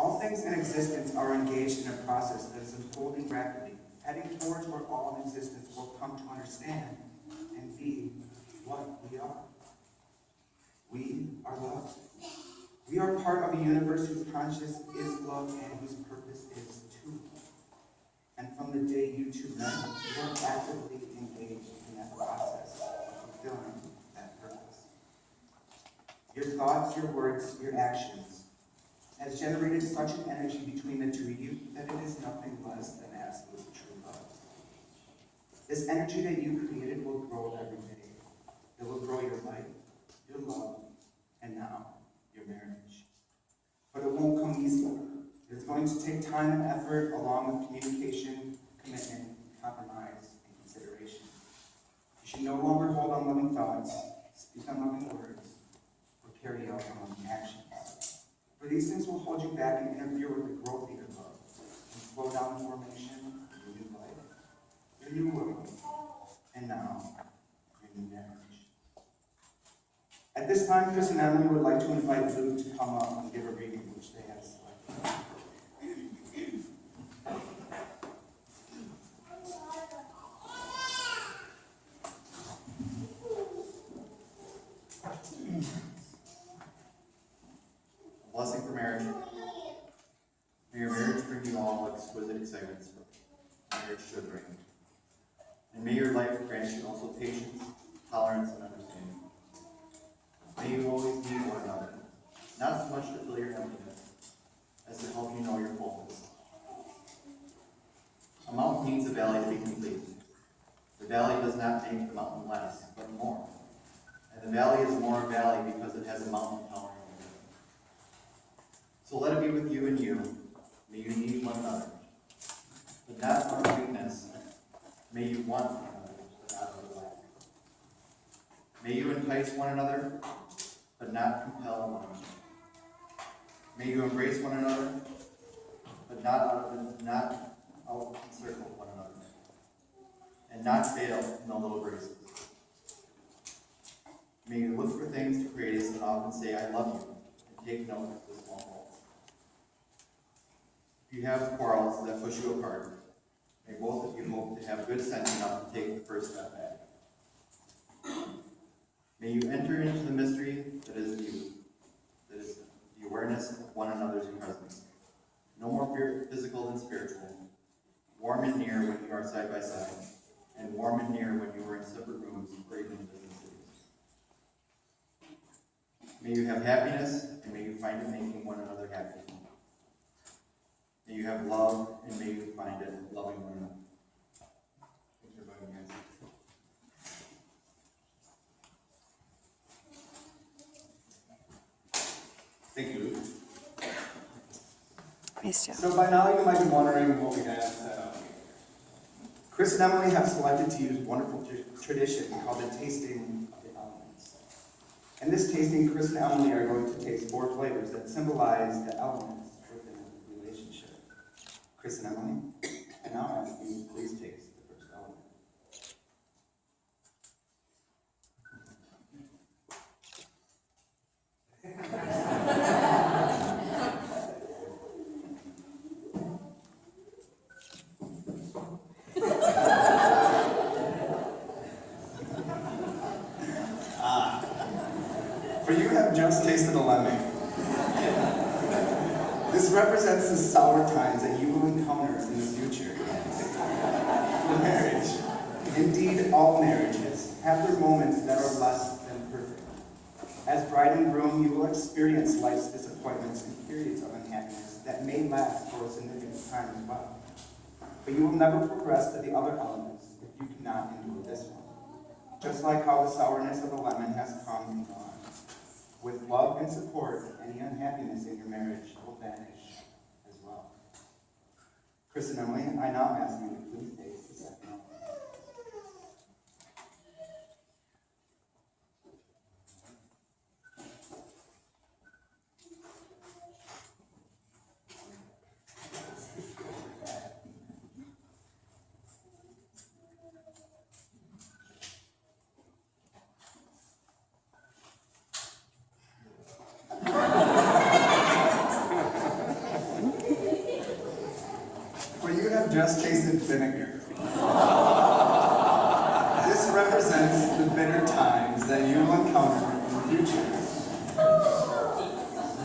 All things in existence are engaged in a process that is unfolding rapidly, heading towards where all in existence will come to understand and be what we are. We are love. We are part of a universe whose conscience is love and whose purpose is to love. And from the day you two met, you are actively engaged in that process of fulfilling that purpose. Your thoughts, your words, your actions has generated such an energy between the two of you that it is nothing less than absolute true love. This energy that you created will grow every day. It will grow your life, your love, and now your marriage. But it won't come easy. It's going to take time and effort along with communication, commitment, compromise, and consideration. You should no longer hold on loving thoughts, speak on loving words, or carry out loving actions. For these things will hold you back and interfere with the growth of your love and slow down the formation of your new life, your new world, and now your new marriage. At this time, Chris and Emily would like to invite Luke to come up and give a reading, which they have selected. A blessing for marriage. May your marriage bring you all exquisite excitements marriage should bring. And may your life grant you also patience, tolerance, and understanding. May you always need one another, not so much to fill your emptiness, as to help you know your fullness. A mountain needs a valley to be complete. The valley does not make the mountain less, but more. And the valley is more a valley because it has a mountain towering over it. So let it be with you and you. May you need one another, but not out of weakness. May you want one another, but not out of lack. May you entice one another, but not compel one another. May you embrace one another, but not encircle one another, and not fail in the little graces. May you look for things to praise and often say, "I love you," and take note of the small faults. If you have quarrels that push you apart, may both of you hope to have good sense enough to take the first step back. May you enter into the mystery that is you, that is the awareness of one another's presence. No more physical than spiritual, warm and near when you are side by side, and warm and near when you are in separate rooms or even in different cities. May you have happiness, and may you find it making one another happy. May you have love, and may you find it loving one another. Thanks for voting, guys. Thank you, Luke. Nice job. So by now you might be wondering what we have set up here. Chris and Emily have selected to use a wonderful tradition called the tasting of the elements. In this tasting, Chris and Emily are going to taste 4 flavors that symbolize the elements within a relationship. Chris and Emily, I now ask you to please taste the first element. For you have just tasted a lemon. This represents the sour times that you will encounter in the future. For marriage, indeed all marriages, have their moments that are less than perfect. As bride and groom, you will experience life's disappointments and periods of unhappiness that may last for a significant time as well. But you will never progress to the other elements if you cannot endure this one. Just like how the sourness of the lemon has come and gone. With love and support, any unhappiness in your marriage will vanish as well. Chris and Emily, I now ask you to please taste the second element. just tasted vinegar. This represents the bitter times that you will encounter in the future.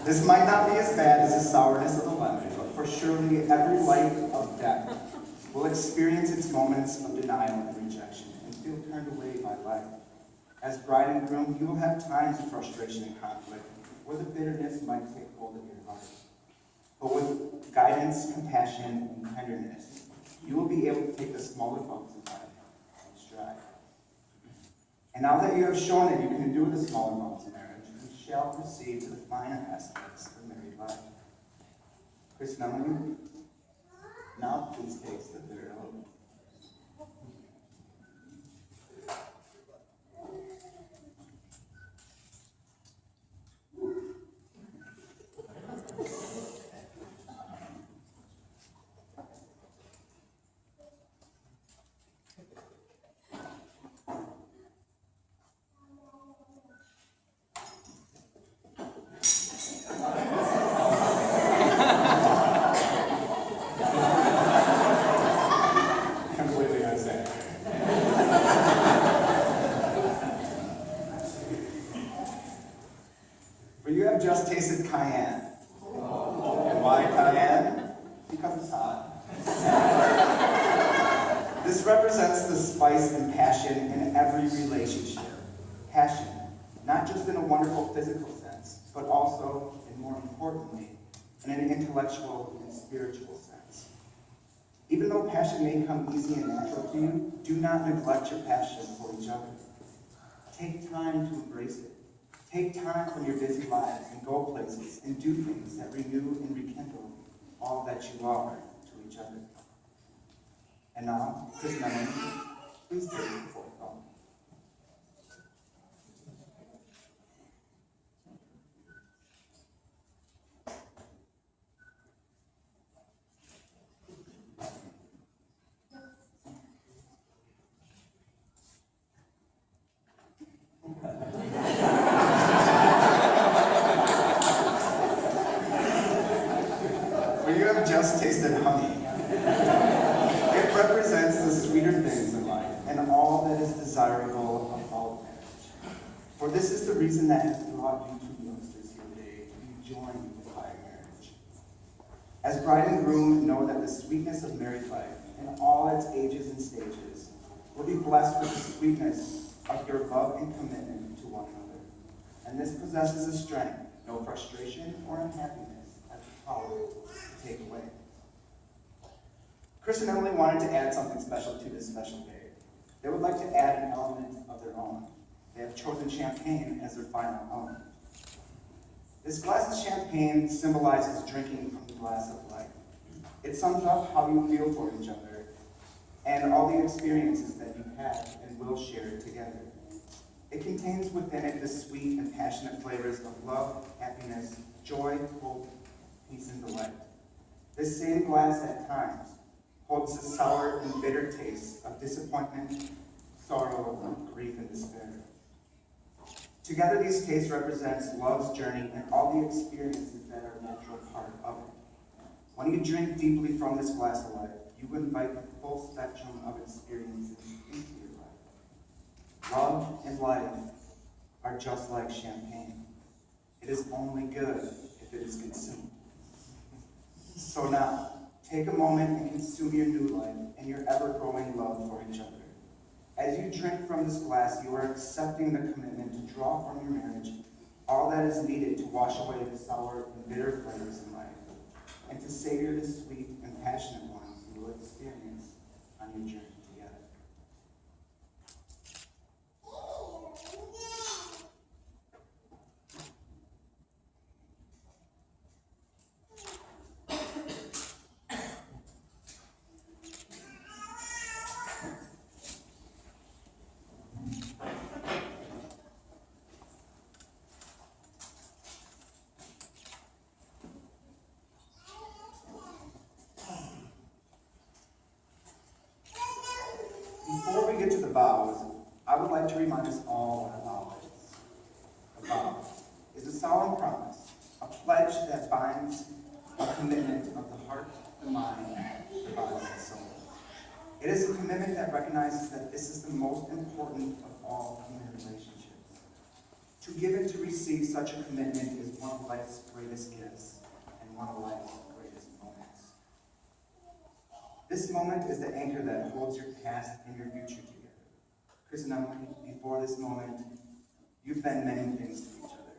This might not be as bad as the sourness of the lemon, but for surely every life of death will experience its moments of denial and rejection and feel turned away by life. As bride and groom, you will have times of frustration and conflict where the bitterness might take hold of your heart. But with guidance, compassion, and tenderness, you will be able to take the smaller bumps in life in stride. And now that you have shown that you can endure the smaller bumps in marriage, you shall proceed to the finer aspects of married life. Chris and Emily, now please taste the bitter element. For you have just tasted cayenne. And why cayenne? Because it's hot. This represents the spice and passion in every relationship. Passion, not just in a wonderful physical sense, but also, and more importantly, in an intellectual and spiritual sense. Even though passion may come easy and natural to you, do not neglect your passion for each other. Take time to embrace it. Take time from your busy lives and go places and do things that renew and rekindle all that you are to each other. And now, Chris and Emily, please take it before we go. For you have just tasted honey. It represents the sweeter things in life and all that is desirable of all marriage. For this is the reason that has brought you two youngsters here today to be joined by marriage. As bride and groom, know that the sweetness of married life in all its ages and stages will be blessed with the sweetness of your love and commitment to one another. And this possesses a strength no frustration or unhappiness has the power to take away. Chris and Emily wanted to add something special to this special day. They would like to add an element of their own. They have chosen champagne as their final element. This glass of champagne symbolizes drinking from the glass of life. It sums up how you feel for each other and all the experiences that you've had and will share together. It contains within it the sweet and passionate flavors of love, happiness, joy, hope, peace, and delight. This same glass at times holds the sour and bitter taste of disappointment, sorrow, grief, and despair. Together, these tastes represent love's journey and all the experiences that are a natural part of it. When you drink deeply from this glass of life, you invite the full spectrum of experiences into your life. Love and life are just like champagne. It is only good if it is consumed. So now, take a moment and consume your new life and your ever-growing love for each other. As you drink from this glass, you are accepting the commitment to draw from your marriage all that is needed to wash away the sour and bitter flavors in life, and to savor the sweet and passionate ones you will experience on your journey together. Before we get to the vows, I would like to remind us all what a vow is. A vow is a solemn promise, a pledge that binds a commitment of the heart, the mind, the body, and soul. It is a commitment that recognizes that this is the most important of all human relationships. To give and to receive such a commitment is one of life's greatest gifts and one of life's greatest moments. This moment is the anchor that holds your past and your future together. Chris and Emily, before this moment, you've been many things to each other.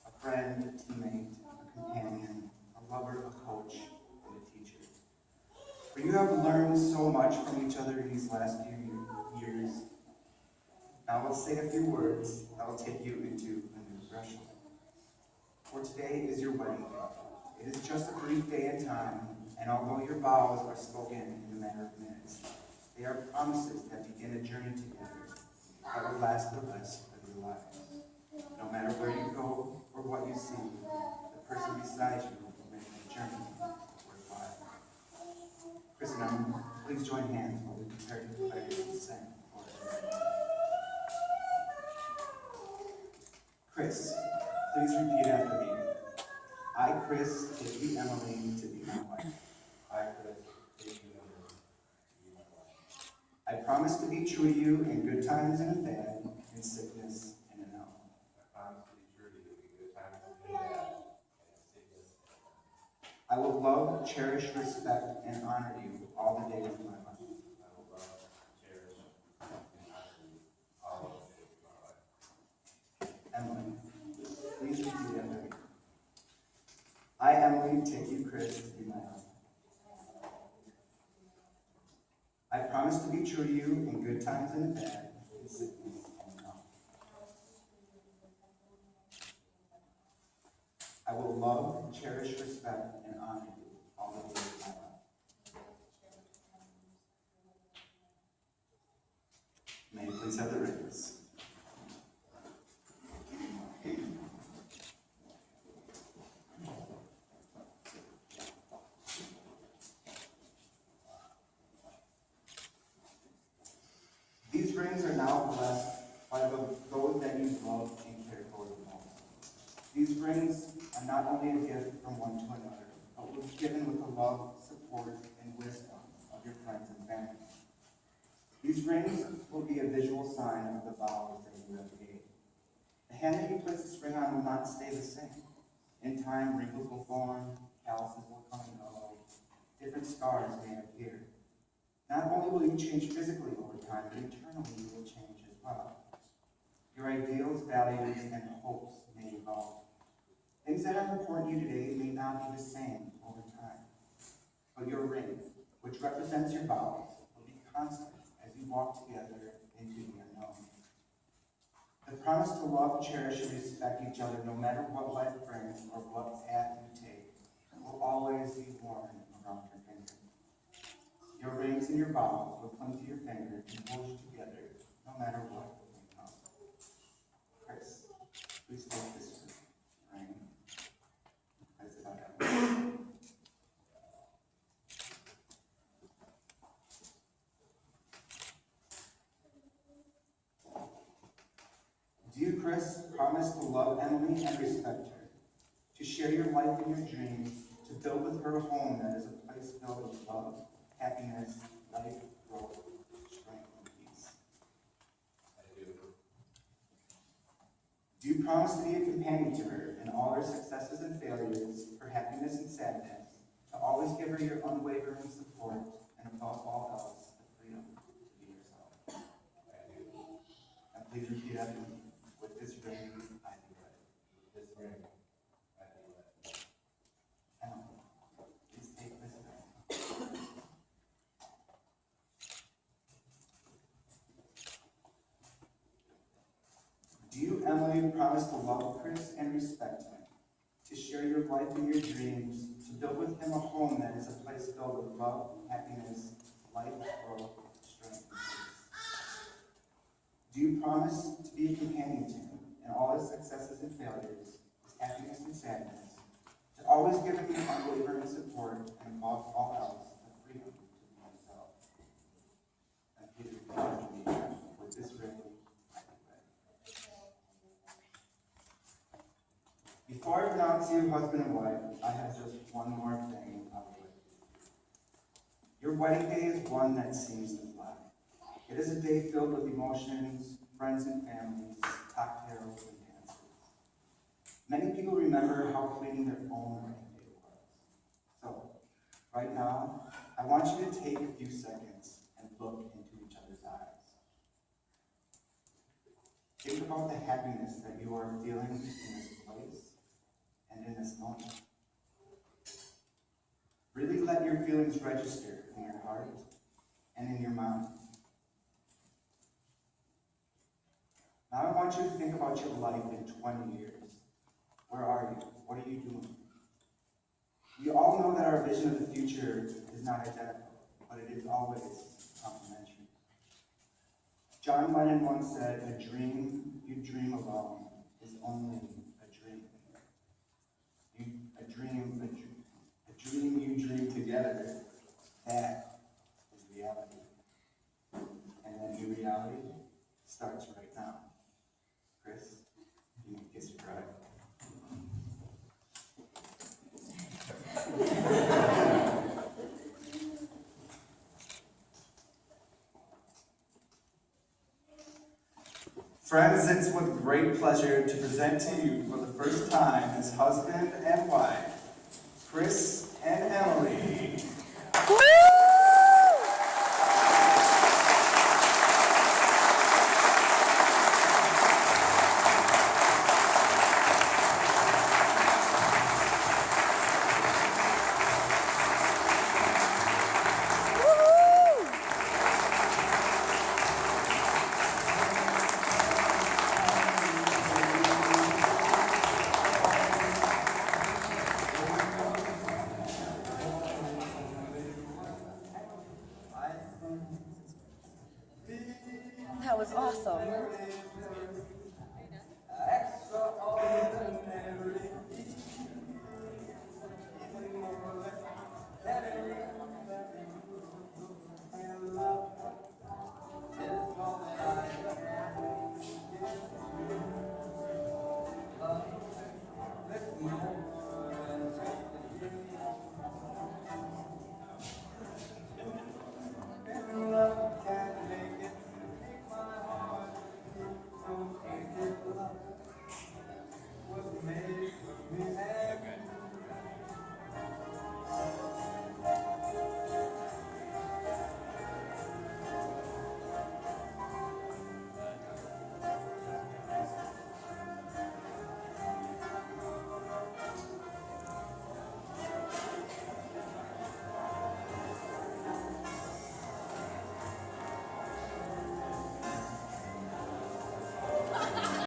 A friend, a teammate, a companion, a lover, a coach, and a teacher. For you have learned so much from each other in these last few years. Now let's say a few words that will take you into a new threshold. For today is your wedding day. It is just a brief day in time, and although your vows are spoken in a matter of minutes, they are promises that begin a journey together that will last the rest of your lives. No matter where you go or what you see, the person beside you will make the journey worthwhile. Chris and Emily, please join hands while we prepare to declare your consent. Chris, please repeat after me. I, Chris, take you, Emily, to be my wife. I, Chris, take you, Emily, to be my wife. I promise to be true to you in good times and in bad, in sickness and in health. I promise to be true to you in good times and in bad, and in sickness and in health. I will love, cherish, respect, and honor you all the days of my life. I will love, cherish, and honor you all of the days of my life. Emily, please repeat after me. I, Emily, take you, Chris, to be my husband. I promise to be true to you in good times and in bad, in sickness and in health. I will love, cherish, respect, and honor you all the days of my life. May you please have the rings. These rings are now blessed by those that you love and care for the most. These rings are not only a gift from one to another, but will be given with the love, support, and wisdom of your friends and family. These rings will be a visual sign of the vows that you have made. The hand that you place this ring on will not stay the same. In time, wrinkles will form, calluses will come and go, different scars may appear. Not only will you change physically over time, but internally you will change as well. Your ideals, values, and hopes may evolve. Things that are important to you today may not be the same over time. But your ring, which represents your vows, will be constant as you walk together into the unknown. The promise to love, cherish, and respect each other no matter what life brings or what path you take will always be worn around your finger. Your rings and your vows will cling to your finger and hold you together no matter what may come. Chris, please take this ring. Place it on Emily. Do you, Chris, promise to love Emily and respect her, to share your life and your dreams, to build with her a home that is a place filled with love, happiness, life, growth, strength, and peace? I do. Do you promise to be a companion to her in all her successes and failures, her happiness and sadness, to always give her your unwavering support, and above all else, the freedom to be yourself? I do. And please repeat after me. With this ring, I do right. With this ring, I do that. Emily, please take this ring. Do you, Emily, promise to love Chris and respect him, to share your life and your dreams, to build with him a home that is a place filled with love, happiness, life, growth, strength, and peace? Do you promise to be a companion to him in all his successes and failures, his happiness and sadness, to always give him your unwavering support, and above all else, the freedom to be himself? And please repeat after me. With this ring, I do right. Before I pronounce you husband and wife, I have just one more thing I would like to do. Your wedding day is one that seems to fly. It is a day filled with emotions, friends and families, cocktails and dances. Many people remember how fleeting their own wedding day was. So, right now, I want you to take a few seconds and look into each other's eyes. Think about the happiness that you are feeling in this place and in this moment. Really let your feelings register in your heart and in your mind. Now I want you to think about your life in 20 years. Where are you? What are you doing? We all know that our vision of the future is not identical, but it is always complementary. John Lennon once said, "A dream you dream alone is only a dream. A dream you dream together, that is reality." And that new reality starts right now. Chris, you can kiss your bride. Friends, it's with great pleasure to present to you for the first time as husband and wife, Chris and Emily. That was awesome.